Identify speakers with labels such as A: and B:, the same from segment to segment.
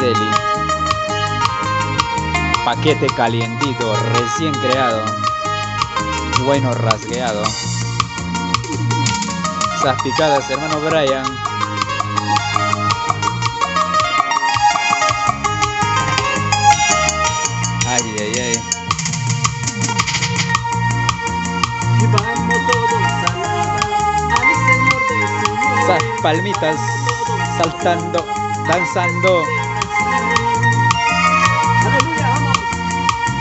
A: Medellín. Paquete calientito, recién creado. Bueno rasgueado. Esas picadas, hermano Brian. Ay, ay, ay.
B: Y vamos todos a alabar al Señor de señores.
A: Esas palmitas saltando, danzando.
B: Aleluya, vamos.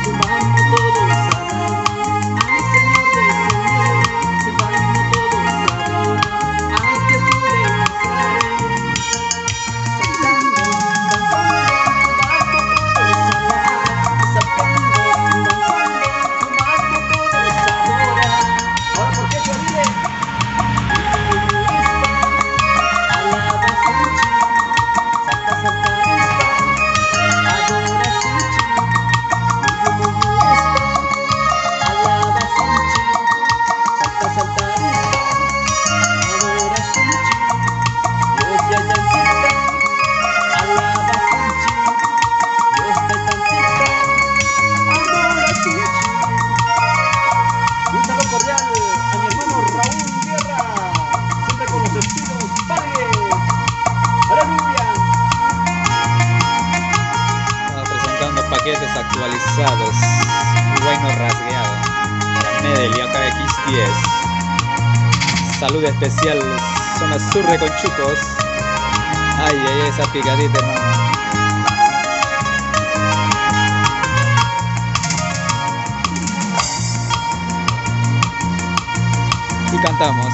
B: Y vamos todos a alabar al Señor de señores. Y vamos todos a alabar al Jesús de Nazaret. Saltando, danzando, vamos todos a alabar. Saltando, danzando, vamos todos a adorar. Ahora, ¿por qué yo dile? Alaba su chi, salta, salta, adora su chi, muy alaba su chi, salta, salta, adora su chi, Dios ya yancita, alaba su chi, Dios te yancita, adora su chi. Un saludo cordial a mi hermano Raúl Guerra, siempre con los estilos padres. ¡Aleluya!
A: Estamos presentando paquetes actualizados. Bueno rasgueado. Para Medellín KX10. Salud especial. Zona sur de Conchucos. Ay, ay, ay, esa picadita, hermano. Y cantamos.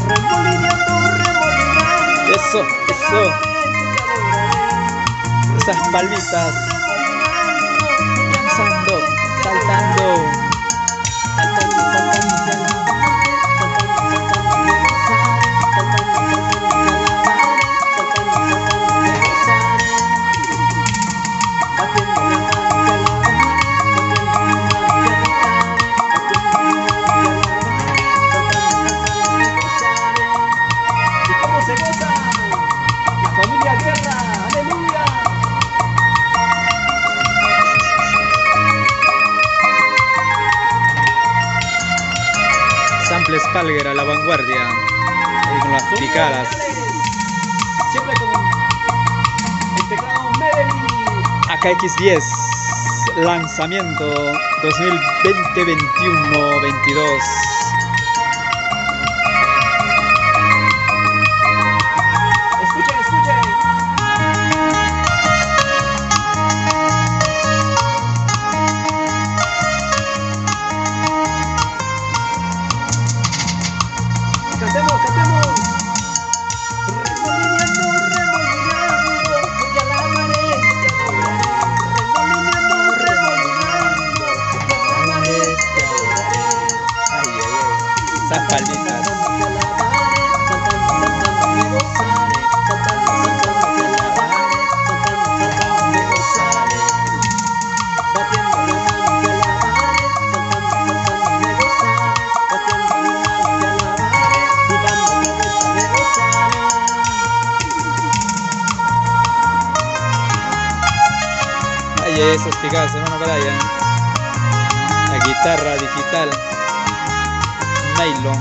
B: Remolineando, remolinando.
A: Eso,
B: Te
A: eso.
B: alabaré, te adoraré.
A: Esas palmitas.
B: Remolinando,
A: Danzando, saltando.
B: saltando, saltando, te alabaré. Saltando, saltando, me gozaré. Saltando, saltando, te alabaré. Saltando, saltando, me gozaré. Batiendo la mano, te alabaré. Batiendo la mano, te adoraré. Batiendo la mano, te alabaré. Saltando, saltando, me gozaré. ¿Y cómo se goza? La familia Guerra, aleluya.
A: Samples Palger a la vanguardia. Ahí con las picadas.
B: Siempre con el teclado Medellín.
A: AKX10. Lanzamiento 2020-21-22.
B: Escuchen, escuchen. Cantemos, cantemos. Remolineando, remolinando, te alabaré, te adoraré. Remolineando, remolinando, te alabaré, te adoraré.
A: Ay, ay, ay. Esas palmitas.
B: Saltando, te alabaré, saltando, saltando, me gozaré. Saltando, saltando, te alabaré, saltando, saltando, me gozaré. Batiendo la mano, te alabaré, saltando, saltando, me gozaré. Batiendo la mano, te alabaré, y dando la vuelta, me gozaré.
A: Ay, ay, esas picadas, hermano Brian. La guitarra digital. Nylon.